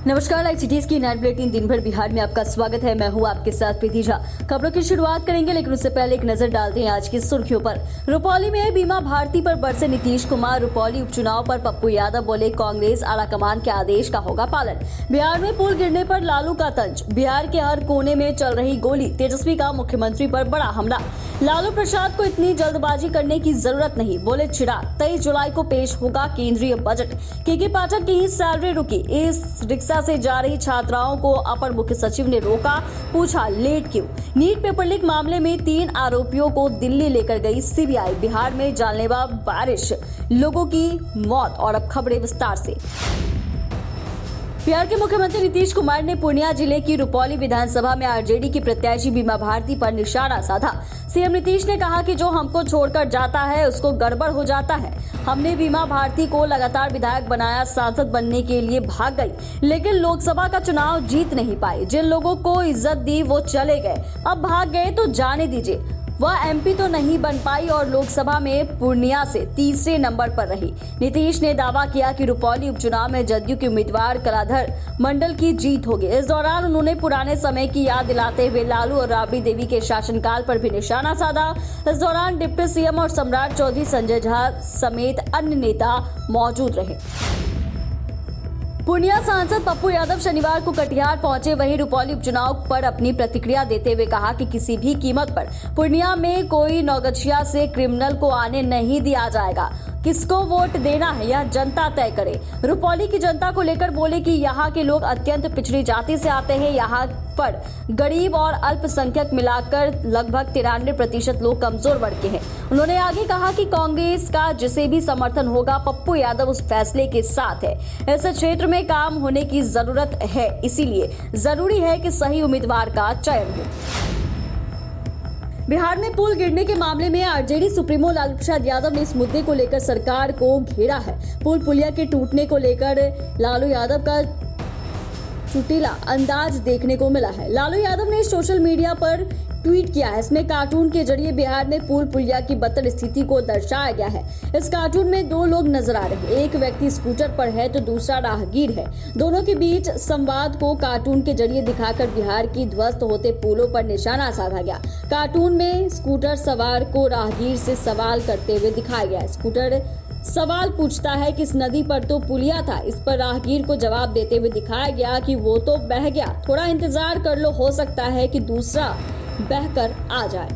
नमस्कार, live cities की night bulletin दिन भर बिहार में आपका स्वागत है। मैं हूं आपके साथ प्रीति झा। खबरों की शुरुआत करेंगे, लेकिन उससे पहले एक नजर डालते हैं आज की सुर्खियों पर। रुपौली में बीमा भारती पर बरसे नीतीश कुमार। रुपौली उपचुनाव पर पप्पू यादव बोले, कांग्रेस आलाकमान के आदेश का होगा पालन। बिहार में पुल गिरने पर लालू का तंज। बिहार के हर कोने में चल रही गोली। तेजस्वी का मुख्यमंत्री पर बड़ा हमला। लालू प्रसाद को इतनी जल्दबाजी करने की जरूरत नहीं, बोले चिराग। 23 जुलाई को पेश होगा केंद्रीय बजट। के पाठक की ही सैलरी रुकी। इस रिक्शा से जा रही छात्राओं को अपर मुख्य सचिव ने रोका, पूछा लेट क्यों। नीट पेपर लीक मामले में 3 आरोपियों को दिल्ली लेकर गई सीबीआई। बिहार में जानलेवा बारिश, लोगों की मौत। और अब खबरें विस्तार से। बिहार के मुख्यमंत्री नीतीश कुमार ने पूर्णिया जिले की रुपौली विधानसभा में आरजेडी की प्रत्याशी बीमा भारती पर निशाना साधा। सीएम नीतीश ने कहा कि जो हमको छोड़कर जाता है उसको गड़बड़ हो जाता है। हमने बीमा भारती को लगातार विधायक बनाया, सांसद बनने के लिए भाग गई, लेकिन लोकसभा का चुनाव जीत नहीं पाई। जिन लोगों को इज्जत दी वो चले गए, अब भाग गए तो जाने दीजिए। वह एमपी तो नहीं बन पाई और लोकसभा में पूर्णिया से तीसरे नंबर पर रही। नीतीश ने दावा किया कि रुपौली उपचुनाव में जदयू के उम्मीदवार कलाधर मंडल की जीत होगी। इस दौरान उन्होंने पुराने समय की याद दिलाते हुए लालू और राबड़ी देवी के शासनकाल पर भी निशाना साधा। इस दौरान डिप्टी सीएम और सम्राट चौधरी, संजय झा समेत अन्य नेता मौजूद रहे। पूर्णिया सांसद पप्पू यादव शनिवार को कटिहार पहुंचे। वहीं रुपौली उपचुनाव पर अपनी प्रतिक्रिया देते हुए कहा कि किसी भी कीमत पर पूर्णिया में कोई नौगछिया से क्रिमिनल को आने नहीं दिया जाएगा। किसको वोट देना है यह जनता तय करे। रुपौली की जनता को लेकर बोले कि यहाँ के लोग अत्यंत पिछड़ी जाति से आते हैं। यहाँ पर गरीब और अल्पसंख्यक मिलाकर लगभग 93% लोग कमजोर वर्ग के हैं। उन्होंने आगे कहा कि कांग्रेस का जिसे भी समर्थन होगा, पप्पू यादव उस फैसले के साथ है। इस क्षेत्र में काम होने की जरूरत है, इसीलिए जरूरी है कि सही उम्मीदवार का चयन हो। बिहार में पुल गिरने के मामले में आरजेडी सुप्रीमो लालू प्रसाद यादव ने इस मुद्दे को लेकर सरकार को घेरा है। पुलिया के टूटने को लेकर लालू यादव का चुटीला अंदाज देखने को मिला है। लालू यादव ने सोशल मीडिया पर ट्वीट किया है। इसमें कार्टून के जरिए बिहार में पुलिया की बदतर स्थिति को दर्शाया गया है। इस कार्टून में 2 लोग नजर आ रहे हैं। एक व्यक्ति स्कूटर पर है तो दूसरा राहगीर है। दोनों के बीच संवाद को कार्टून के जरिए दिखाकर बिहार की ध्वस्त होते पुलों पर निशाना साधा गया। कार्टून में स्कूटर सवार को राहगीर से सवाल करते हुए दिखाया गया। स्कूटर सवाल पूछता है कि इस नदी पर तो पुलिया था। इस पर राहगीर को जवाब देते हुए दिखाया गया कि वो तो बह गया, थोड़ा इंतजार कर लो, हो सकता है कि दूसरा बहकर आ जाए।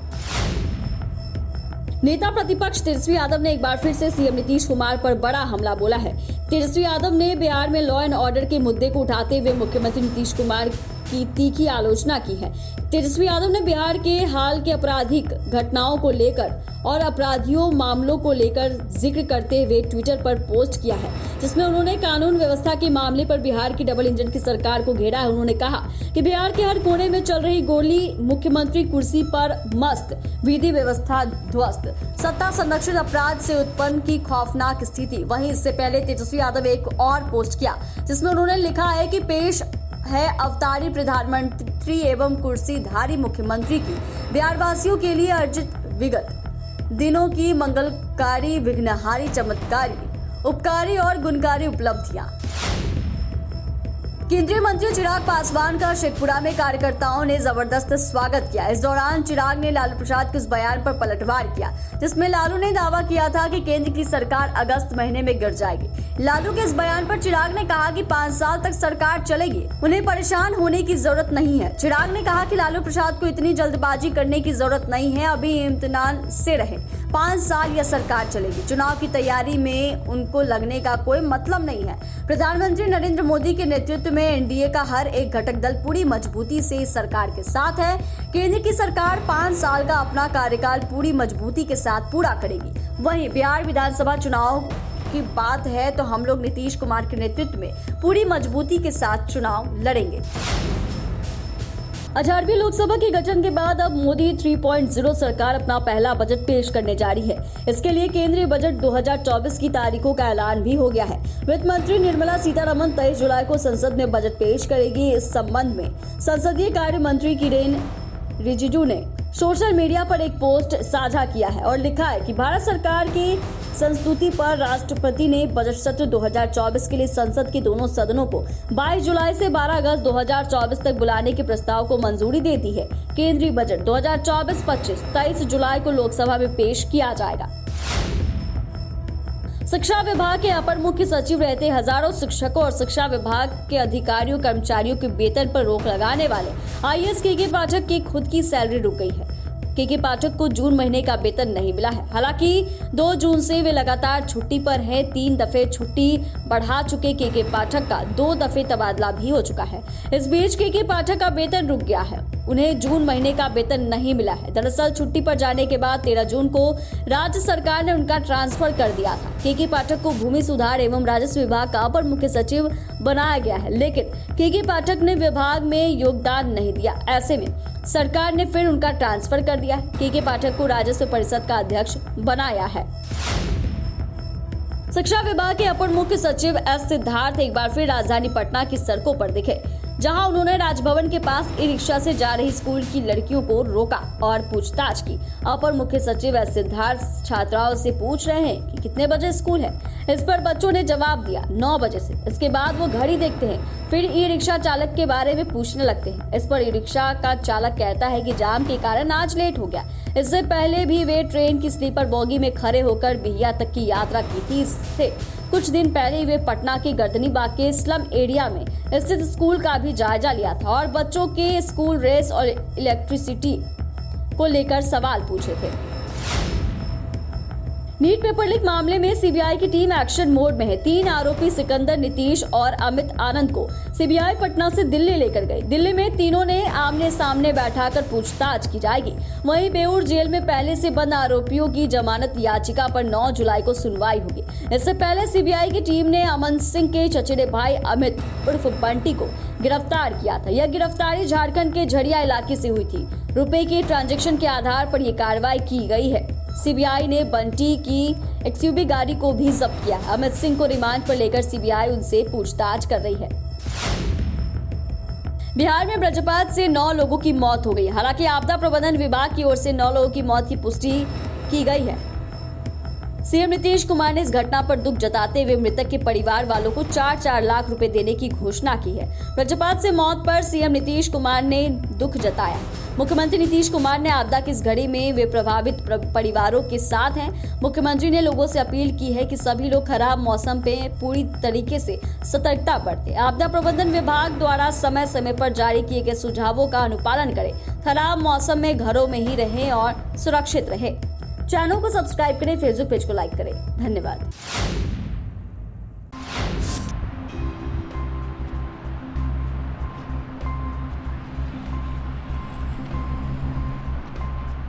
नेता प्रतिपक्ष तेजस्वी यादव ने एक बार फिर से सीएम नीतीश कुमार पर बड़ा हमला बोला है। तेजस्वी यादव ने बिहार में लॉ एंड ऑर्डर के मुद्दे को उठाते हुए मुख्यमंत्री नीतीश कुमार की तीखी आलोचना की है। तेजस्वी यादव ने बिहार के हाल के आपराधिक घटनाओं को लेकर और अपराधियों मामलों को लेकर जिक्र करते हुए ट्विटर पर पोस्ट किया है, जिसमें उन्होंने कानून व्यवस्था के मामले पर बिहार की डबल इंजन की सरकार को घेरा है। उन्होंने कहा कि बिहार के हर कोने में चल रही गोली, मुख्यमंत्री कुर्सी पर मस्त, विधि व्यवस्था ध्वस्त, सत्ता संरक्षित अपराध से उत्पन्न की खौफनाक स्थिति। वहीं इससे पहले तेजस्वी यादव एक और पोस्ट किया, जिसमें उन्होंने लिखा है कि पेश है अवतारी प्रधानमंत्री एवं कुर्सीधारी मुख्यमंत्री की बिहार वासियों के लिए अर्जित विगत दिनों की मंगलकारी, विघ्नहारी, चमत्कारी, उपकारी और गुणकारी उपलब्धियां। केंद्रीय मंत्री चिराग पासवान का शेखपुरा में कार्यकर्ताओं ने जबरदस्त स्वागत किया। इस दौरान चिराग ने लालू प्रसाद के उस बयान पर पलटवार किया, जिसमें लालू ने दावा किया था कि केंद्र की सरकार अगस्त महीने में गिर जाएगी। लालू के इस बयान पर चिराग ने कहा कि 5 साल तक सरकार चलेगी, उन्हें परेशान होने की जरूरत नहीं है। चिराग ने कहा कि लालू प्रसाद को इतनी जल्दबाजी करने की जरूरत नहीं है, अभी इम्तिनान से रहे। 5 साल यह सरकार चलेगी। चुनाव की तैयारी में उनको लगने का कोई मतलब नहीं है। प्रधानमंत्री नरेंद्र मोदी के नेतृत्व में एनडीए का हर एक घटक दल पूरी मजबूती से इस सरकार के साथ है। केंद्र की सरकार 5 साल का अपना कार्यकाल पूरी मजबूती के साथ पूरा करेगी। वहीं बिहार विधानसभा चुनाव की बात है तो हम लोग नीतीश कुमार के नेतृत्व में पूरी मजबूती के साथ चुनाव लड़ेंगे। 18वीं लोकसभा के गठन के बाद अब मोदी 3.0 सरकार अपना पहला बजट पेश करने जा रही है। इसके लिए केंद्रीय बजट 2024 की तारीखों का ऐलान भी हो गया है। वित्त मंत्री निर्मला सीतारमण 23 जुलाई को संसद में बजट पेश करेगी। इस संबंध में संसदीय कार्य मंत्री किरेन रिजिजू ने सोशल मीडिया पर एक पोस्ट साझा किया है और लिखा है कि भारत सरकार की संस्तुति पर राष्ट्रपति ने बजट सत्र 2024 के लिए संसद के दोनों सदनों को 22 जुलाई से 12 अगस्त 2024 तक बुलाने के प्रस्ताव को मंजूरी दे दी है। केंद्रीय बजट 2024-25 23 जुलाई को लोकसभा में पेश किया जाएगा। शिक्षा विभाग के अपर मुख्य सचिव रहते हजारों शिक्षकों और शिक्षा विभाग के अधिकारियों कर्मचारियों के वेतन पर रोक लगाने वाले आईएएस के पाठक की खुद की सैलरी रुक गई है। के पाठक को जून महीने का वेतन नहीं मिला है। हालांकि 2 जून से वे लगातार छुट्टी पर हैं। 3 दफे छुट्टी बढ़ा चुके के पाठक का 2 दफे तबादला भी हो चुका है। इस बीच के पाठक का वेतन रुक गया है। उन्हें जून महीने का वेतन नहीं मिला है। दरअसल छुट्टी पर जाने के बाद 13 जून को राज्य सरकार ने उनका ट्रांसफर कर दिया था। के पाठक को भूमि सुधार एवं राजस्व विभाग का अपर मुख्य सचिव बनाया गया है, लेकिन के पाठक ने विभाग में योगदान नहीं दिया। ऐसे में सरकार ने फिर उनका ट्रांसफर कर दिया। के पाठक को राजस्व परिषद का अध्यक्ष बनाया है। शिक्षा विभाग के अपर मुख्य सचिव एस सिद्धार्थ एक बार फिर राजधानी पटना की सड़कों पर दिखे, जहां उन्होंने राजभवन के पास ई रिक्शा से जा रही स्कूल की लड़कियों को रोका और पूछताछ की। अपर मुख्य सचिव एस सिद्धार्थ छात्राओं से पूछ रहे हैं कि कितने बजे स्कूल है। इस पर बच्चों ने जवाब दिया 9 बजे से। इसके बाद वो घड़ी देखते हैं, फिर ई रिक्शा चालक के बारे में पूछने लगते हैं। इस पर ई रिक्शा का चालक कहता है कि जाम के कारण आज लेट हो गया। इससे पहले भी वे ट्रेन की स्लीपर बोगी में खड़े होकर बिहिया तक की यात्रा की थी। इससे कुछ दिन पहले वे पटना के गर्दनीबाग के स्लम एरिया में स्थित स्कूल का भी जायजा लिया था और बच्चों के स्कूल ड्रेस और इलेक्ट्रिसिटी को लेकर सवाल पूछे थे। नीट पेपर लीक मामले में सीबीआई की टीम एक्शन मोड में है। 3 आरोपी सिकंदर, नीतीश और अमित आनंद को सीबीआई पटना से दिल्ली लेकर गई। दिल्ली में तीनों ने आमने सामने बैठाकर पूछताछ की जाएगी। वहीं बेऊर जेल में पहले से बंद आरोपियों की जमानत याचिका पर 9 जुलाई को सुनवाई होगी। इससे पहले सीबीआई की टीम ने अमन सिंह के चचेरे भाई अमित उर्फ बंटी को गिरफ्तार किया था। यह गिरफ्तारी झारखंड के झरिया इलाके से हुई थी। रुपए के ट्रांजैक्शन के आधार पर यह कार्रवाई की गई है। सीबीआई ने बंटी की एक्सयूवी गाड़ी को भी जब्त किया। अमित सिंह को रिमांड पर लेकर सीबीआई उनसे पूछताछ कर रही है। बिहार में वज्रपात से 9 लोगों की मौत हो गई। हालांकि आपदा प्रबंधन विभाग की ओर से 9 लोगों की मौत की पुष्टि की गई है। सीएम नीतीश कुमार ने इस घटना पर दुख जताते हुए मृतक के परिवार वालों को 4-4 लाख रुपए देने की घोषणा की है। वज्रपात से मौत पर सीएम नीतीश कुमार ने दुख जताया। मुख्यमंत्री नीतीश कुमार ने आपदा की इस घड़ी में वे प्रभावित परिवारों के साथ हैं। मुख्यमंत्री ने लोगों से अपील की है कि सभी लोग खराब मौसम पे पूरी तरीके से सतर्कता बरतें। आपदा प्रबंधन विभाग द्वारा समय समय पर जारी किए गए सुझावों का अनुपालन करें। खराब मौसम में घरों में ही रहें और सुरक्षित रहें। चैनल को सब्सक्राइब करें, फेसबुक पेज को लाइक करें। धन्यवाद।